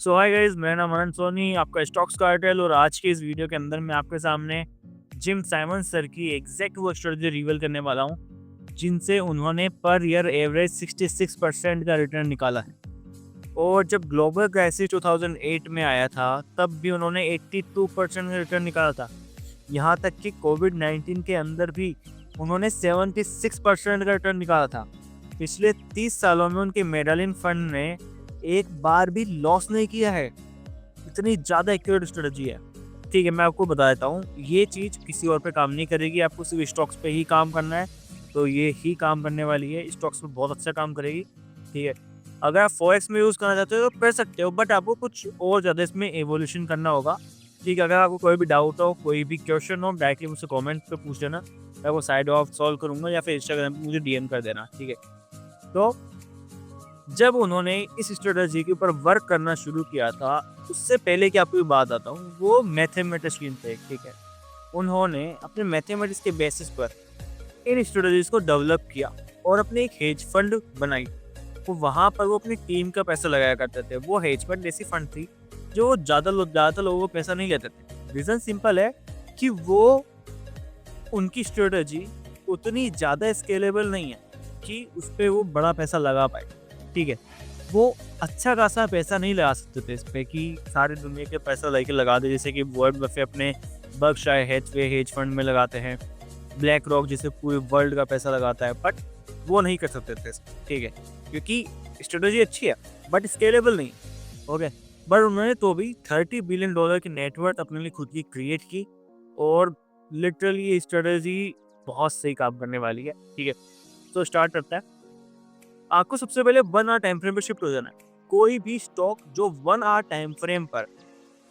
सो hi guys, मेरा नाम अनंत सोनी, आपका स्टॉक्स कार्टेल। और आज के इस वीडियो के अंदर मैं आपके सामने जिम साइमन सर की एग्जैक्ट वो स्ट्रेटजी रिवील करने वाला हूँ, जिनसे उन्होंने पर ईयर एवरेज 66% का रिटर्न निकाला है। और जब ग्लोबल क्राइसिस 2008 में आया था, तब भी उन्होंने 82% का रिटर्न निकाला था। यहाँ तक कि कोविड-19 के अंदर भी उन्होंने 76% का रिटर्न निकाला था। पिछले 30 सालों में उनके मेडलिन फंड ने एक बार भी लॉस नहीं किया है। इतनी ज़्यादा एक्यूरेट स्ट्रेटजी है। ठीक है, मैं आपको बता देता हूँ, ये चीज़ किसी और पे काम नहीं करेगी, आपको सिर्फ स्टॉक्स पे ही काम करना है, तो ये ही काम करने वाली है। स्टॉक्स पे बहुत अच्छा काम करेगी, ठीक है। अगर आप फॉरेक्स में यूज़ करना चाहते हो तो कर सकते हो, बट आपको कुछ और ज़्यादा इसमें एवोल्यूशन करना होगा, ठीक है। अगर आपको कोई भी डाउट हो, कोई भी क्वेश्चन हो, डायरेक्टली मुझसे कमेंट पे पूछ लेना, मैं वो साइड ऑफ सॉल्व करूँगा, या फिर इंस्टाग्राम पे मुझे डीएम कर देना, ठीक है। तो जब उन्होंने इस स्ट्रेटजी के ऊपर वर्क करना शुरू किया था, उससे पहले की आपको बात आता हूँ, वो मैथमेटिशियन थे, ठीक है। उन्होंने अपने मैथमेटिक्स के बेसिस पर इन स्ट्रेटजीज को डेवलप किया और अपने एक हेज फंड बनाई। तो वहाँ पर वो अपनी टीम का पैसा लगाया करते थे। वो हेज फंड ऐसी फंड थी जो ज़्यादातर लोगों को पैसा नहीं लेते थे। रीज़न सिंपल है कि वो उनकी स्ट्रेटजी उतनी ज़्यादा स्केलेबल नहीं है कि उस पे वो बड़ा पैसा लगा पाए, ठीक है। वो अच्छा खासा पैसा नहीं लगा सकते थे इस पे कि सारी दुनिया के पैसा लेके लगा दे, जैसे कि वॉरेन बफे अपने बर्कशायर हैथवे हेज फंड में लगाते हैं, ब्लैक रॉक जैसे पूरे वर्ल्ड का पैसा लगाता है, बट वो नहीं कर सकते थे, ठीक है, क्योंकि स्ट्रेटजी अच्छी है बट स्केलेबल नहीं, ओके। बट उन्होंने तो भी $30 बिलियन की नेटवर्थ अपने लिए खुद की क्रिएट की, और लिटरली ये स्ट्रेटजी बहुत सही काम करने वाली है, ठीक है। तो स्टार्ट करता है। आपको सबसे पहले 1 आवर टाइम फ्रेम पर शिफ्ट हो जाना है। कोई भी स्टॉक जो 1 आवर टाइम फ्रेम पर,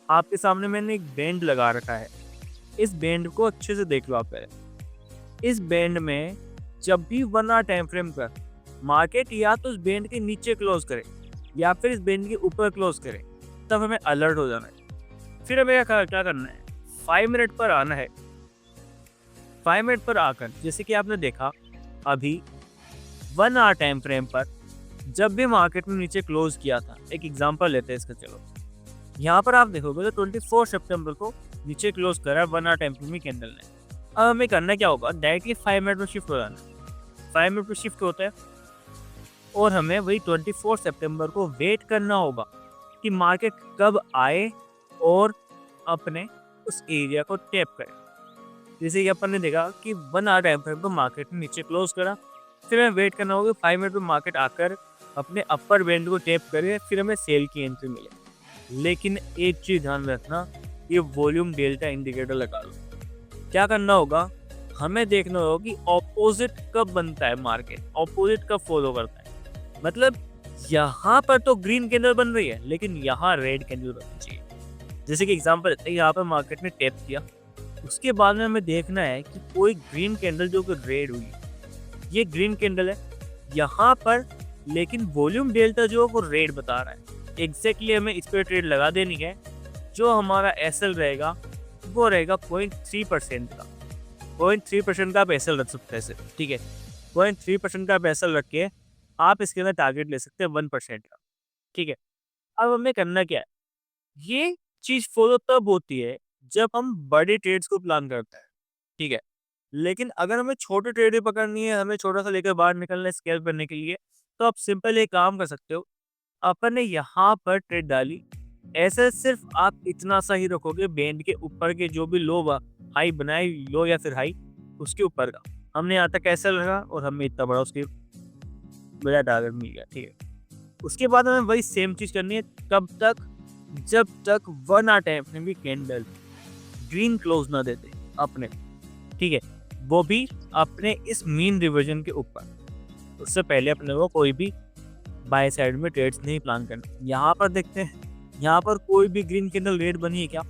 आपके सामने मैंने एक बैंड लगा रखा है, इस बैंड को अच्छे से देख लो आप पहले। इस बैंड में जब भी 1 आवर टाइम फ्रेम पर मार्केट या तो इस बैंड के नीचे क्लोज करे या फिर इस बैंड के ऊपर क्लोज करे, तब हमें अलर्ट हो जाना है। फिर हमें क्या करना है, 5 मिनट पर आना है। 5 मिनट पर आकर, जैसे कि आपने देखा अभी 1 आवर टाइम फ्रेम पर जब भी मार्केट में नीचे क्लोज किया था, एक एग्जांपल लेते हैं इसका, चलो। यहाँ पर आप देखोगे तो 24 सितंबर को नीचे क्लोज करा 1 आवर टाइम फ्रेम में कैंडल ने। अब हमें करना क्या होगा, डायरेक्टली 5 मिनट में शिफ्ट हो जाना है। 5 मिनट में शिफ्ट होता है और हमें वही 24 सितंबर को वेट करना होगा कि मार्केट कब आए और अपने उस एरिया को टैप करे। जैसे कि अपन ने देखा कि 1 आवर टाइम फ्रेम पर मार्केट ने नीचे क्लोज करा, फिर हमें वेट करना होगा 5 मिनट में मार्केट आकर अपने अपर बैंड को टैप करे, फिर हमें सेल की एंट्री मिले। लेकिन एक चीज ध्यान रखना, ये वॉल्यूम डेल्टा इंडिकेटर लगा लो। क्या करना होगा, हमें देखना होगा कि ऑपोजिट कब बनता है, मार्केट ऑपोजिट कब फॉलो करता है। मतलब यहाँ पर तो ग्रीन कैंडल बन रही है, लेकिन यहाँ रेड कैंडल बननी चाहिए। जैसे कि एग्जांपल, यहाँ पर मार्केट ने टैप किया, उसके बाद में हमें देखना है कि कोई ग्रीन कैंडल जो कि रेड हुई, ये ग्रीन कैंडल है यहाँ पर, लेकिन वॉल्यूम डेल्टा जो वो रेड बता रहा है। एग्जैक्टली हमें इस पर ट्रेड लगा देनी है। जो हमारा एसएल रहेगा वो रहेगा 0.3% का। 0.3% का आप एसएल रख सकते हैं सिर्फ, ठीक है। 0.3% का आप एसएल रख के आप इसके अंदर टारगेट ले सकते हैं 1% का, ठीक है। अब हमें करना क्या है, ये चीज फॉलो तब होती है जब हम बड़े ट्रेड्स को प्लान करते हैं, ठीक है। लेकिन अगर हमें छोटे ट्रेड भी पकड़नी है, हमें छोटा सा लेकर बाहर निकलना है स्केल करने के लिए, तो आप सिंपल एक काम कर सकते हो। अपन ने यहाँ पर ट्रेड डाली, ऐसे सिर्फ आप इतना सा ही रखोगे, बैंड के ऊपर के जो भी लो हाई बनाए, लो या फिर हाई, उसके ऊपर का हमने यहाँ तक ऐसा लगा और हमें इतना बड़ा उसके बड़ा टारगेट मिल गया, ठीक है। उसके बाद हमें वही सेम चीज करनी है, कब तक, जब तक 1 आवर टाइम फ्रेम की कैंडल ग्रीन क्लोज ना देते अपने, ठीक है, वो भी अपने इस मीन रिवर्जन के ऊपर। उससे पहले अपने को कोई भी बाय साइड में ट्रेड्स नहीं प्लान करना। यहाँ पर देखते हैं, यहाँ पर कोई भी ग्रीन कैंडल रेड बनी है क्या,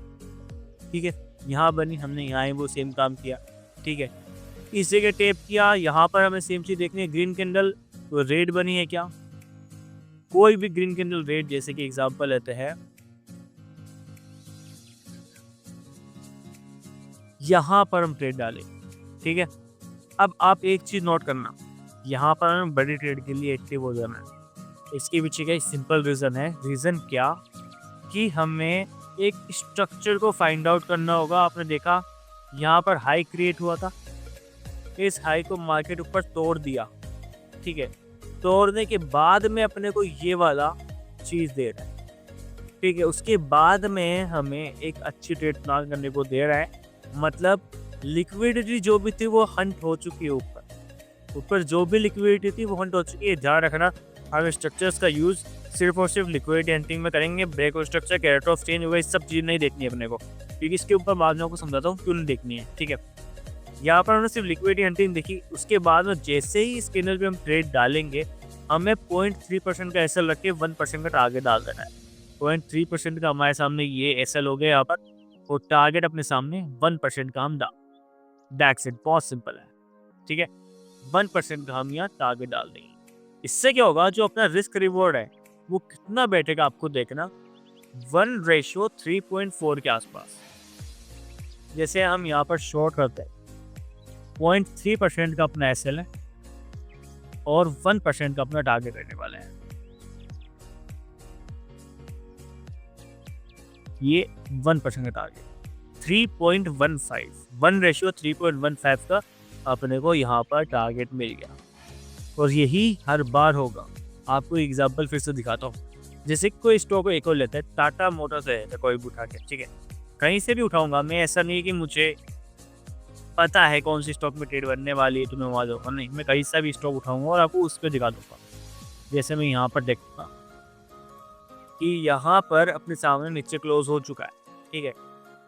ठीक है, यहाँ बनी, हमने यहाँ ही वो सेम काम किया, ठीक है। इस जगह टेप किया, यहाँ पर हमें सेम चीज देखनी है, ग्रीन कैंडल रेड बनी है क्या, कोई भी ग्रीन कैंडल रेड, जैसे कि एग्जांपल लेते हैं, यहाँ पर हम ट्रेड डालें, ठीक है। अब आप एक चीज नोट करना, यहाँ पर हमें बड़ी ट्रेड के लिए एक्टिव हो जाना है। इसके पीछे का सिंपल रीजन है। रीजन क्या, कि हमें एक स्ट्रक्चर को फाइंड आउट करना होगा। आपने देखा यहाँ पर हाई क्रिएट हुआ था, इस हाई को मार्केट ऊपर तोड़ दिया, ठीक है। तोड़ने के बाद में अपने को ये वाला चीज़ दे रहा है, ठीक है। उसके बाद में हमें एक अच्छी ट्रेड प्लान करने को दे रहा है, मतलब लिक्विडिटी जो भी थी वो हंट हो चुकी है। ऊपर जो भी लिक्विडिटी थी वो हंट हो चुकी है। ध्यान रखना, हम स्ट्रक्चर्स का यूज़ सिर्फ और सिर्फ लिक्विडिटी हंटिंग में करेंगे। ब्रेक और स्ट्रक्चर, कैरेक्टर ऑफ चेंज, वही सब चीज़ नहीं देखनी है अपने को, क्योंकि इसके ऊपर बाद में आपको समझाता हूँ क्यों नहीं देखनी है, ठीक है। यहाँ पर हमने सिर्फ लिक्विडिटी हंटिंग देखी। उसके बाद में जैसे ही स्कैनर पे हम ट्रेड डालेंगे, हमें 0.3% का एसएल रख के 1% का टारगेट डाल देना है। 0.3% का हमारे सामने ये एसएल हो गया यहाँ पर, और टारगेट अपने सामने 1% का हम डाल। दैट्स इट, बहुत सिंपल है, ठीक है। 1% का हम यहाँ टारगेट डाल देंगे। इससे क्या होगा, जो अपना रिस्क रिवॉर्ड है वो कितना बैठेगा आपको देखना, 1:3.4 के आसपास। जैसे हम यहाँ पर शॉर्ट करते हैं, 0.3% का अपना एसएल है और 1% का अपना टारगेट रहने वाला है। ये 1% का टारगेट 3.15, 1:3.15 का अपने को यहाँ पर टारगेट मिल गया। और यही हर बार होगा। आपको एग्जांपल फिर से दिखाता हूँ। जैसे कोई स्टॉक को एक और लेता है, टाटा मोटर्स है, कोई भी उठा के, ठीक है, कहीं से भी उठाऊंगा मैं। ऐसा नहीं कि मुझे पता है कौन सी स्टॉक में ट्रेड बनने वाली है तो मैं वहाँ जाऊँगा, नहीं, मैं कहीं से भी स्टॉक उठाऊंगा और आपको उस पर दिखा दूंगा। जैसे मैं यहाँ पर देखूँगा कि यहाँ पर अपने सामने नीचे क्लोज हो चुका है, ठीक है।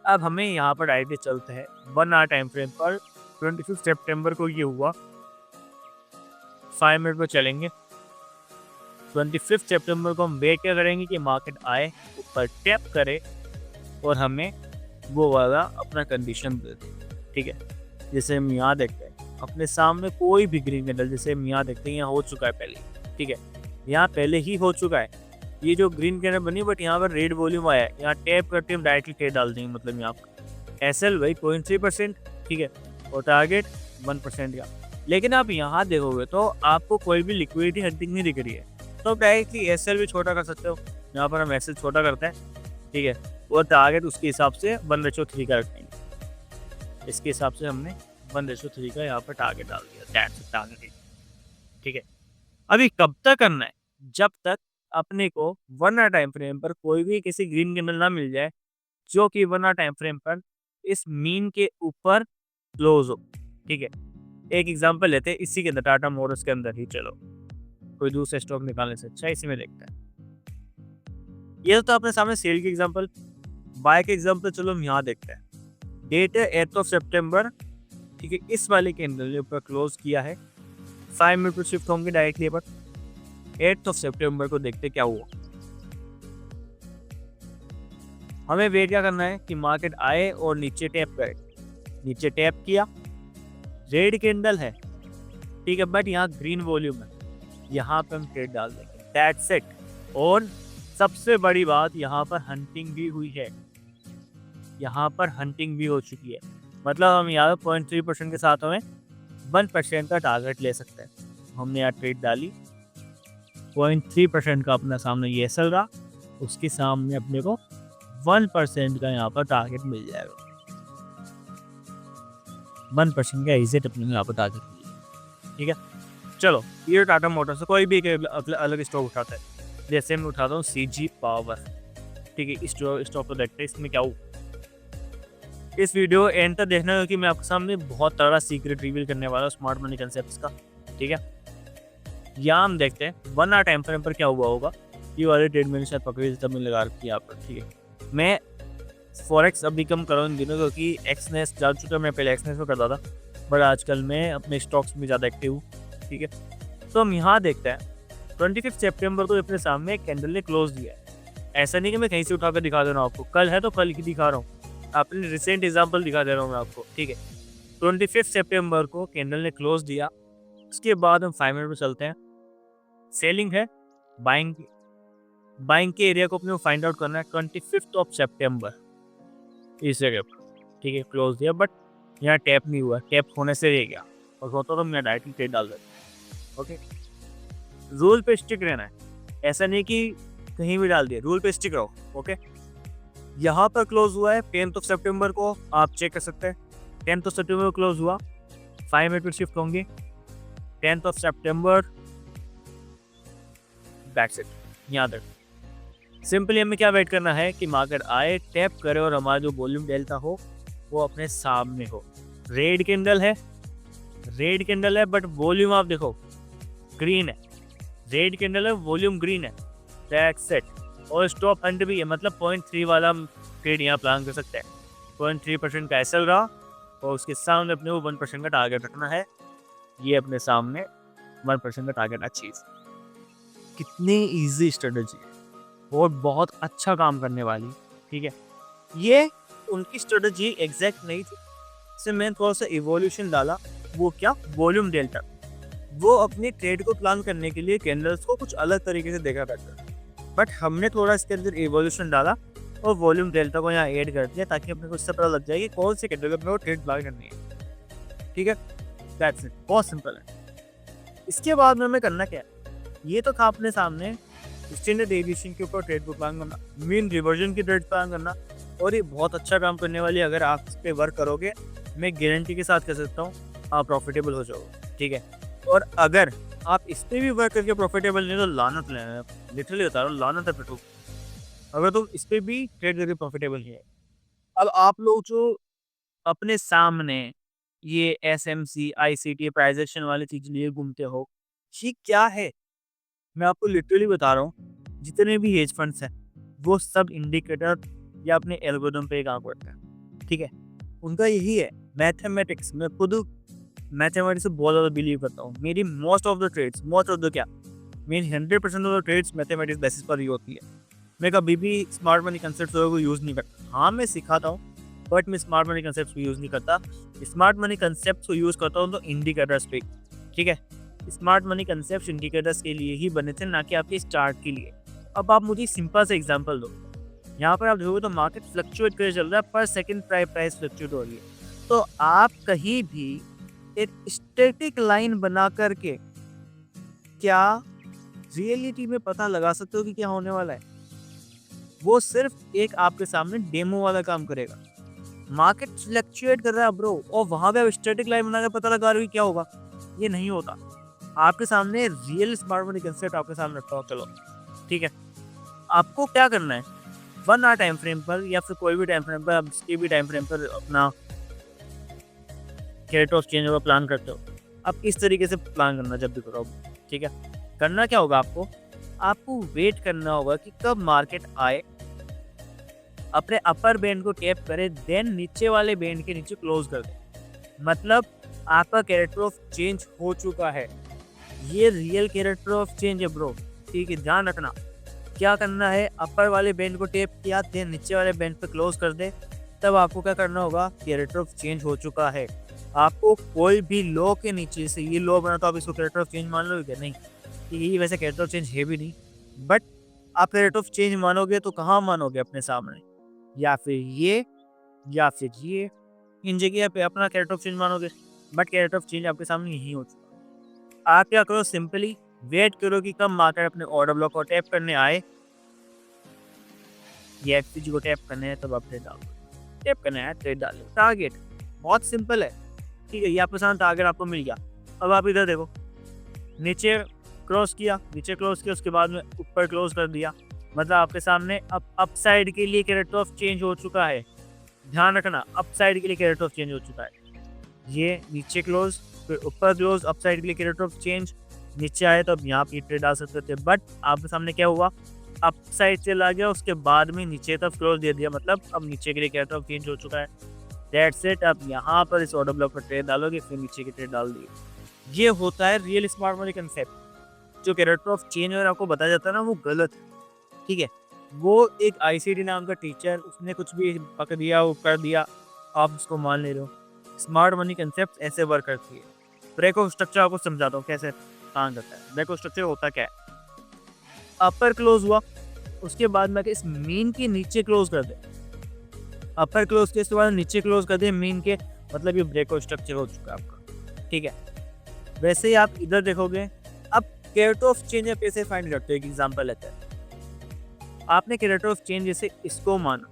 अब हमें यहाँ पर डायरेक्टली चलते हैं 1 आवर टाइम फ्रेम पर। 25 सितंबर को ये हुआ, 5 मिनट पर चलेंगे। 25 सितंबर को हम वेट क्या करेंगे कि मार्केट आए, ऊपर टैप करे और हमें वो वाला अपना कंडीशन दे दे, ठीक है। जैसे हम यहाँ देखते हैं अपने सामने कोई भी ग्रीन कैंडल, जैसे हम यहाँ देखते हैं यहाँ हो चुका है पहले, ठीक है, यहाँ पहले ही हो चुका है ये जो ग्रीन कैंडल बनी, बट यहाँ पर रेड वॉल्यूम आया है। यहाँ टैप करके हम डायरेक्टली ट्रेड डाल देंगे, मतलब यहाँ पर एसएल वही 0.3%, ठीक है, और टारगेट 1% का। लेकिन आप यहाँ देखोगे तो आपको कोई भी लिक्विडिटी हंटिंग नहीं दिख रही है, तो आप डायरेक्टली एसएल भी छोटा कर सकते हो। यहाँ पर हम एसएल छोटा करते हैं, ठीक है, और टारगेट उसके हिसाब से 1:3 का रखेंगे। इसके हिसाब से हमने 1:3 का यहाँ पर टारगेट डाल दिया, दैट्स टारगेट, ठीक है। अभी कब तक करना है, जब तक अपने को 1 आवर टाइम फ्रेम पर कोई भी किसी ग्रीन कैंडल ना मिल जाए जो कि 1 आवर टाइम फ्रेम पर इस मीन के ऊपर क्लोज हो, ठीक है। एक एग्जांपल लेते हैं इसी के अंदर, टाटा मोटर्स के अंदर ही। चलो कोई दूसरा स्टॉक निकालने से अच्छा इसी में देखते हैं। ये तो अपने सामने सेल के एग्जांपल, बाय के एग्जांपल चलो हम यहाँ देखते हैं। डेट है 8 सितंबर, ठीक है। इस वाले कैंडल ने ऊपर क्लोज किया है, 5 मिनट पर शिफ्ट होंगे डायरेक्टली पर 8 सितंबर को देखते क्या हुआ। हमें वेट क्या करना है कि मार्केट आए और नीचे टैप करे। नीचे टैप किया, रेड कैंडल है, ठीक है, बट यहाँ ग्रीन वॉल्यूम है, यहाँ पे हम ट्रेड डाल देंगे, दैट्स इट। और सबसे बड़ी बात, यहाँ पर हंटिंग भी हुई है, यहाँ पर हंटिंग भी हो चुकी है, मतलब हम यहाँ 0.3% के साथ हमें 1% का टारगेट ले सकते हैं। हमने यहाँ ट्रेड डाली, 0.3% का अपना सामने ये एसएल रहा, उसके सामने अपने को 1% का यहाँ पर टारगेट मिल जाएगा। 1% का एग्जिट अपने यहाँ पर टारगेट मिल जाएगा, ठीक है। चलो ये टाटा मोटर्स से कोई भी अलग स्टॉक उठाता है, जैसे मैं उठाता हूँ सीजी पावर, ठीक है। इस स्टॉक को देखते हैं इसमें क्या हुआ। इस वीडियो एंड तक देखना, क्योंकि मैं आपके सामने बहुत तगड़ा सीक्रेट रिवील करने वाला हूँ स्मार्ट मनी कंसेप्ट्स का, ठीक है। यहाँ हम देखते हैं 1 आवर टाइम फ्रेम पर क्या हुआ होगा। ये वाले ट्रेड मैंने शायद पकड़ी तब मैंने लगा रखी है यहाँ पर, ठीक है। मैं फॉरेक्स अभी कम कर रहा हूँ इन दिनों, क्योंकि एक्सनेस जा चुका है। मैं पहले एक्सनेस में करता था, बट आजकल मैं अपने स्टॉक्स में ज़्यादा एक्टिव हूँ, ठीक है। तो हम यहाँ देखते हैं 25 सितंबर को अपने सामने एक कैंडल ने क्लोज दिया है। ऐसा नहीं कि मैं कहीं से उठा कर दिखा दे रहा हूँ आपको, कल है तो कल ही दिखा रहा हूँ, अपने रिसेंट एग्जाम्पल दिखा दे रहा हूँ मैं आपको, ठीक है। 25 सितंबर को कैंडल ने क्लोज दिया, उसके बाद हम 5 मिनट में चलते हैं। सेलिंग है, बाइंग के एरिया को अपने को फाइंड आउट करना है। 25 सितंबर इस जगह पर, ठीक है, क्लोज दिया, बट यहाँ टैप नहीं हुआ, टैप होने से रह गया, और होता तो मैं डायरेक्टली ट्रेड डाल देता। ओके, रूल पे स्टिक रहना है, ऐसा नहीं कि कहीं भी डाल दिया, रूल पे स्टिक रहो, ओके। यहाँ पर क्लोज हुआ है 10th ऑफ सितंबर को, आप चेक कर सकते हैं 10th ऑफ सितंबर को क्लोज हुआ, 5 मिनट पर शिफ्ट होंगे 10th of September, that's it. यहाँ तक सिंपली हमें क्या वेट करना है कि मार्केट आए, टैप करे और हमारा जो वॉल्यूम डेल्टा हो वो अपने सामने हो। रेड कैंडल है बट वॉल्यूम आप देखो ग्रीन है, रेड कैंडल है वॉल्यूम ग्रीन है, दैट्स इट। और स्टॉप हंट भी है, मतलब 0.3 वाला ट्रेड यहाँ प्लान कर सकते हैं। 0.3% का एसएल रहा और उसके सामने अपने को 1% का टारगेट रखना है, ये अपने सामने 1% का टारगेट अचीव। कितनी इजी स्ट्रेटजी है और बहुत अच्छा काम करने वाली, ठीक है। ये उनकी स्ट्रेटजी एग्जैक्ट नहीं थी, इससे मैंने थोड़ा सा इवोल्यूशन डाला, वो क्या, वॉल्यूम डेल्टा। वो अपने ट्रेड को प्लान करने के लिए कैंडल्स को कुछ अलग तरीके से देखा करता है, बट हमने थोड़ा इसके अंदर इवोल्यूशन डाला और वॉल्यूम डेल्टा को यहाँ ऐड कर दिया ताकि अपने को इससे पता लग जाए कि कौन से कैंडल में वो ट्रेड प्लान करनी है, ठीक है। दैट्स इट, बहुत सिंपल है। इसके बाद में हमें करना क्या है, ये तो था अपने सामने स्टैंडर्ड डेविएशन के ऊपर ट्रेड को प्लान करना, मीन रिवर्जन की ट्रेड प्लान करना, और ये बहुत अच्छा काम करने वाली है। अगर आप इस पर वर्क करोगे, मैं गारंटी के साथ कह सकता हूँ आप प्रॉफिटेबल हो जाओगे, ठीक है। और अगर आप इस पर भी वर्क करके प्रॉफिटेबल नहीं तो लानत लेना, लिटरली बता रहा हूँ, लानत है पिटू, अगर तुम इस पर भी ट्रेड करके प्रॉफिटेबल नहीं है। अब आप लोग जो अपने सामने ये SMC ICT प्राइजेशन वाली चीज लिए घूमते हो, ये क्या है, मैं आपको लिटरली बता रहा हूँ, जितने भी हेज फंड्स हैं वो सब इंडिकेटर या अपने एल्गोरिथम पे काम करते हैं, ठीक है। उनका यही है मैथमेटिक्स। मैं खुद मैथमेटिक्स से बहुत ज़्यादा बिलीव करता हूँ। मेरी मोस्ट ऑफ द क्या, मेरी 100% of the trades mathematics basis पर ही होती है। मैं कभी भी स्मार्ट मनी कंसेप्ट को यूज़ नहीं करता। हाँ, मैं सिखाता हूँ बट मैं स्मार्ट मनी कंसेप्ट को यूज़ नहीं करता। स्मार्ट मनी कंसेप्ट को यूज़ करता हूँ तो इंडिकेटर्स पे, ठीक है। स्मार्ट मनी कंसेप्ट इंडिकेटर्स के लिए ही बने थे, ना कि आपके स्टार्ट के लिए। अब आप मुझे सिंपल से एग्जांपल दो, यहाँ पर आप देखोगे तो मार्केट फ्लक्चुएट कर चल रहा है, पर सेकंड प्राइस फ्लक्चुएट हो रही है। तो आप कहीं भी एक स्टैटिक लाइन बना करके क्या रियलिटी में पता लगा सकते हो कि क्या होने वाला है? वो सिर्फ एक आपके सामने डेमो वाला काम करेगा। मार्केट फ्लक्चुएट कर रहा है ब्रो, और वहां पे आप स्टैटिक लाइन बनाकर पता लगा रहे हो कि क्या होगा, ये नहीं होता। आपके सामने रियल स्मार्ट मनी कंसेप्ट आपके सामने रखता हूँ, चलो ठीक है। आपको क्या करना है, 1 आवर टाइम फ्रेम पर या फिर कोई भी टाइम फ्रेम पर, आप किसी भी टाइम फ्रेम पर अपना कैरेट ऑफ चेंज प्लान करते हो, आप इस तरीके से प्लान करना जब भी करो, ठीक है। करना क्या होगा, आपको वेट करना होगा कि कब मार्केट आए, अपने अपर बैंड को टैप करे, देन नीचे वाले बैंड के नीचे क्लोज कर दे। मतलब आपका कैरेक्टर ऑफ चेंज हो चुका है, ये रियल कैरेक्टर ऑफ चेंज है ब्रो, ठीक है। ध्यान रखना क्या करना है, अपर वाले बैंड को टैप किया, देन नीचे वाले बैंड पे क्लोज कर दे, तब आपको क्या करना होगा, कैरेक्टर ऑफ चेंज हो चुका है। आपको कोई भी लो के नीचे से ये लो बना तो आप इसको कैरेक्टर ऑफ चेंज मान लोगे क्या? नहीं, ये वैसे कैरेक्टर ऑफ चेंज है भी नहीं, बट आप कैरेक्टर ऑफ चेंज मानोगे तो कहाँ मानोगे, अपने सामने, या फिर ये या फिर ये, इन जगह पे अपना कैरेक्टर ऑफ चेंज मानोगे, बट कैरेक्टर ऑफ चेंज आपके सामने यही हो चुका। आप क्या करो, सिंपली वेट करो कि कब मार्केट अपने ऑर्डर ब्लॉक को टैप करने आए, ये FPG को टैप करने है तब आप ट्रेड डालो, टैप करना है ट्रेड डालो। टारगेट बहुत सिंपल है, ठीक है। ये आपके सामने टारगेट आपको मिल गया। अब आप इधर देखो, नीचे क्रॉस किया, उसके बाद में ऊपर क्लोज कर दिया, मतलब आपके सामने अब अपसाइड के लिए कैरेक्टर ऑफ चेंज हो चुका है। ध्यान रखना, अपसाइड के लिए कैरेक्टर ऑफ चेंज हो चुका है। ये नीचे क्लोज, फिर ऊपर क्लोज, अपसाइड के लिए कैरेक्टर ऑफ चेंज, नीचे आए तो अब यहाँ पे ट्रेड डाल सकते थे, बट आपके सामने क्या हुआ, अपसाइड चला गया, उसके बाद में नीचे तक क्लोज दे दिया, मतलब अब नीचे के लिए कैरेक्टर ऑफ चेंज हो चुका है। That's it. अब यहाँ पर इस ऑर्डर ब्लॉक पर ट्रेड डालोगे, फिर नीचे की ट्रेड डाल दिए। ये होता है रियल स्मार्ट मनी कंसेप्ट। जो कैरेक्टर ऑफ चेंज और आपको बताया जाता है ना, वो गलत है, ठीक है। वो एक ICT नाम का टीचर, उसने कुछ भी पकड़ दिया, वो कर दिया, आप उसको मान ले रहे हो। स्मार्ट मनी कंसेप्ट ऐसे वर्क करती है। ब्रेक ऑफ स्ट्रक्चर आपको समझाता हूँ कैसे काम करता है। ब्रेक ऑफ स्ट्रक्चर होता क्या है, अपर क्लोज हुआ, उसके बाद में इस मीन के नीचे क्लोज कर दे, अपर क्लोज के इसके बाद नीचे क्लोज कर दे मीन के, मतलब ये ब्रेक ऑफ स्ट्रक्चर हो चुका है आपका, ठीक है। वैसे ही आप इधर देखोगे। अब कैरेक्टर ऑफ चेंज आप कैसे फाइंड करते हो, एक एग्जांपल लेते हैं। आपने कैरेक्टर ऑफ चेंज जैसे इसको माना,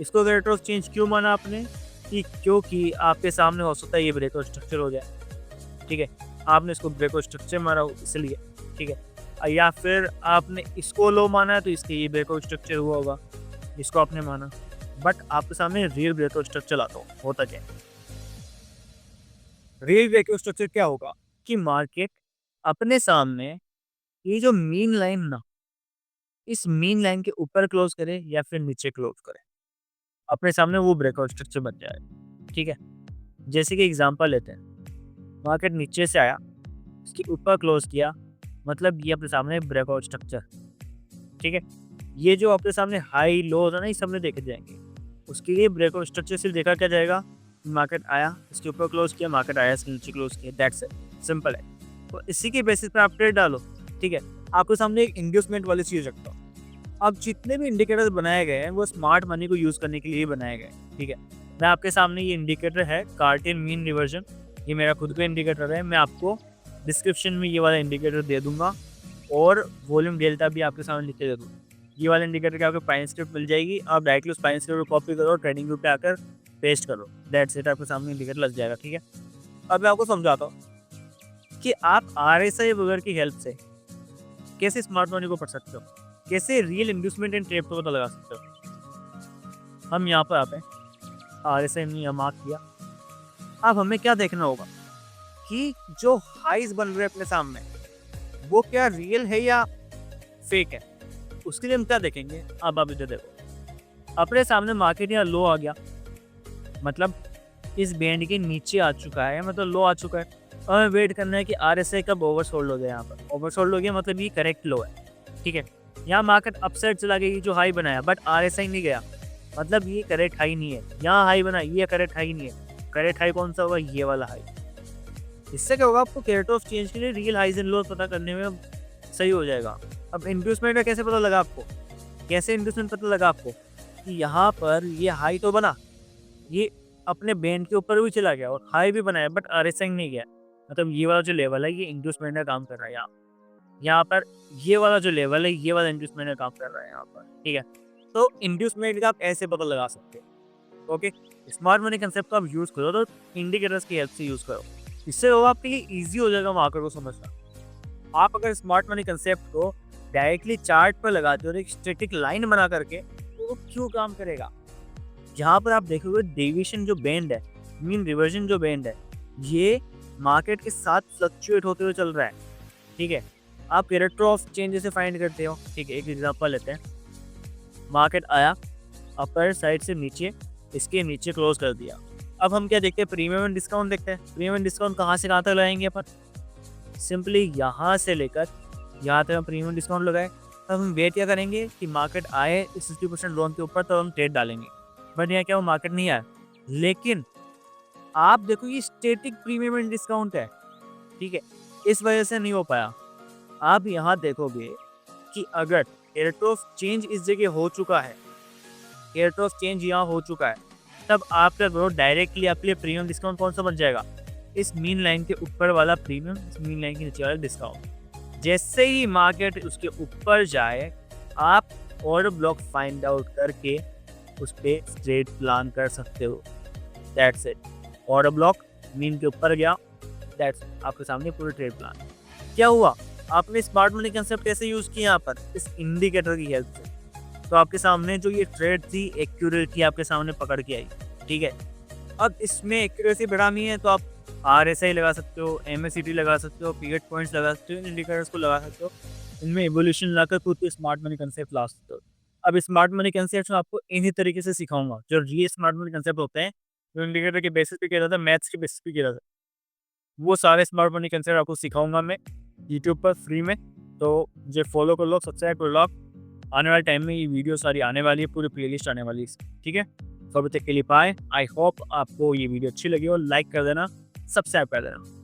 इसको रेट ऑफ चेंज क्यों माना आपने कि क्योंकि आपके सामने हो सकता है ये ब्रेक स्ट्रक्चर हो जाए, ठीक है, आपने इसको ब्रेक स्ट्रक्चर माना इसलिए, ठीक है, या फिर आपने इसको लो माना तो इसके ये ब्रेक स्ट्रक्चर हुआ होगा, इसको आपने माना, बट आपके सामने रियल ब्रेक स्ट्रक्चर आता हो, होता क्या है? रियल ब्रेक स्ट्रक्चर क्या होगा कि मार्केट अपने सामने ये जो मीन लाइन ना, इस मीन लाइन के ऊपर क्लोज करे या फिर नीचे क्लोज करे, अपने सामने वो ब्रेकआउट स्ट्रक्चर बन जाए, ठीक है। जैसे कि एग्जांपल लेते हैं, मार्केट नीचे से आया, इसके ऊपर क्लोज किया, मतलब ये अपने सामने ब्रेकआउट स्ट्रक्चर, ठीक है। ये जो अपने सामने हाई लो होता है ना, ये सामने देखे जाएंगे, उसके लिए ब्रेकआउट स्ट्रक्चर सिर्फ देखा क्या जाएगा, मार्केट आया इसके ऊपर क्लोज किया, मार्केट आया इसके नीचे क्लोज किया, दैट्स इट, सिंपल है। तो इसी के बेसिस पे आप ट्रेड डालो, ठीक है। आपके सामने एक इंड्यूसमेंट वाली चीज रखता हूँ। अब जितने भी इंडिकेटर्स बनाए गए हैं वो स्मार्ट मनी को यूज करने के लिए बनाए गए हैं, ठीक है। मैं आपके सामने ये इंडिकेटर है कार्टेल मीन रिवर्जन, ये मेरा खुद का इंडिकेटर है, मैं आपको डिस्क्रिप्शन में ये वाला इंडिकेटर दे दूंगा और वॉल्यूम डेल्टा भी आपके सामने लिख के दे दूंगा। ये वाला इंडिकेटर के आपको प्राइस स्क्रिप्ट मिल जाएगी, आप डायरेक्टली उस प्राइस स्क्रिप्ट को कॉपी करो, ट्रेडिंग व्यू पे आकर पेस्ट करो, दैट्स इट, आपके सामने इंडिकेटर लग जाएगा, ठीक है। अब मैं आपको समझाता हूँ कि आप RSI वगैरह की हेल्प से कैसे स्मार्ट मनी को पढ़ सकते हो, कैसे रियल इन्वेस्टमेंट एंड ट्रेड को पता लगा सकते हो। हम यहाँ पर आते हैं, RSI ने यहाँ मार्क किया। अब हमें क्या देखना होगा कि जो हाइज बन रहे हैं अपने सामने वो क्या रियल है या फेक है। उसके लिए हम क्या देखेंगे, अब आप इधर देखो, अपने सामने मार्केट यहाँ लो आ गया, मतलब इस बैंड के नीचे आ चुका है, मतलब लो आ चुका है। और हमें वेट करना है कि RSI कब ओवरसोल्ड हो जाए। यहाँ पर ओवरसोल्ड हो गया मतलब ये करेक्ट लो है, ठीक है। यहाँ मार्केट अपसाइड चला गया, जो हाई बनाया, बट RSI नहीं गया, मतलब ये करेक्ट हाई नहीं है। यहाँ हाई बना, ये करेक्ट हाई नहीं है। करेक्ट हाई कौन सा होगा, ये वाला हाई। इससे क्या होगा, आपको रेट ऑफ चेंज के लिए रियल हाइज एंड लोज पता करने में सही हो जाएगा। अब इंड्यूसमेंट का कैसे पता लगा आपको, कैसे इंड्यूसमेंट पता लगा आपको कि यहाँ पर ये हाई तो बना, ये अपने बैंड के ऊपर भी चला गया और हाई भी बनाया, बट RSI नहीं गया, मतलब ये वाला जो लेवल है ये इंड्यूसमेंट का काम कर रहा है। यहाँ पर ये वाला जो लेवल है ये वाला इंड्यूसमेंट का काम कर रहा है यहाँ पर, ठीक है। तो इंड्यूसमेंट का आप ऐसे पता लगा सकते हो, ओके। स्मार्ट मनी कंसेप्ट को आप यूज करो तो इंडिकेटर्स की हेल्प से यूज करो, इससे वो आपके लिए ईजी हो जाएगा मार्केट को समझना। आप अगर स्मार्ट मनी कंसेप्ट को डायरेक्टली चार्ट पर लगाते हो, एक स्टैटिक लाइन बना करके, तो वो क्यों काम करेगा। यहाँ पर आप देखोगे डेविएशन जो बैंड है, मीन रिवर्जन जो बैंड है, ये मार्केट के साथ फ्लक्चुएट होते हुए चल रहा है, ठीक है। आप कैरेक्टर ऑफ चेंज जैसे फाइंड करते हो, ठीक है। एक एग्जांपल लेते हैं, मार्केट आया अपर साइड से नीचे, इसके नीचे क्लोज कर दिया। अब हम क्या देखते हैं, प्रीमियम एंड डिस्काउंट देखते हैं। प्रीमियम एंड डिस्काउंट कहाँ से कहाँ तक लगाएंगे अपन, सिंपली यहाँ से लेकर यहाँ तक हम प्रीमियम डिस्काउंट लगाए। तब हम वेट क्या करेंगे कि मार्केट आए इस 60% लोन के ऊपर, तब हम ट्रेड डालेंगे। बट यहाँ क्या वो मार्केट नहीं आया, लेकिन आप देखो ये स्टैटिक प्रीमियम एंड डिस्काउंट है, ठीक है, इस वजह से नहीं हो पाया। आप यहाँ देखोगे कि अगर रेट ऑफ चेंज इस जगह हो चुका है, रेट ऑफ चेंज यहाँ हो चुका है, तब आपका ग्रोथ डायरेक्टली आपके लिए प्रीमियम डिस्काउंट कौन सा बन जाएगा, इस मीन लाइन के ऊपर वाला प्रीमियम, इस मीन लाइन के नीचे वाला डिस्काउंट। जैसे ही मार्केट उसके ऊपर जाए, आप ऑर्डर ब्लॉक फाइंड आउट करके उस पर ट्रेड प्लान कर सकते हो, that's it. Order block mean के ऊपर गया, दैट्स आपके सामने पूरा ट्रेड प्लान। क्या हुआ, आपने स्मार्ट मनी कंसेप्ट कैसे यूज किया यहाँ पर, इस इंडिकेटर की हेल्प से, तो आपके सामने जो ये ट्रेड थी एक्यूरेटली आपके सामने पकड़ के आई, ठीक है। अब इसमें एक्यूरेसी बढ़ानी है तो आप RSI लगा सकते हो, MACD लगा सकते हो, पीरियड पॉइंट्स लगा सकते हो, इन इंडिकेटर्स को लगा सकते हो, इनमें एवोल्यूशन लाकर खुद के स्मार्ट मनी कंसेप्ट ला सकते हो। अब स्मार्ट मनी कंसेप्ट मैं आपको इन्हीं तरीके से सिखाऊंगा, जो रियल स्मार्ट मनी कंसेप्ट होते हैं, जो इंडिकेटर के बेसिस पे किया जाता है, मैथ्स के बेसिस पे किया जाता है, वो सारे स्मार्ट मनी कंसेप्ट आपको सिखाऊंगा मैं यूट्यूब पर फ्री में। तो मुझे फॉलो कर लो, सब्सक्राइब कर लो आप। आने वाले टाइम में ये वीडियो सारी आने वाली है, पूरी प्लेलिस्ट आने वाली है, ठीक है। तो अभी तक के लिए बाय। आई होप आपको ये वीडियो अच्छी लगी और लाइक कर देना, सब्सक्राइब कर देना।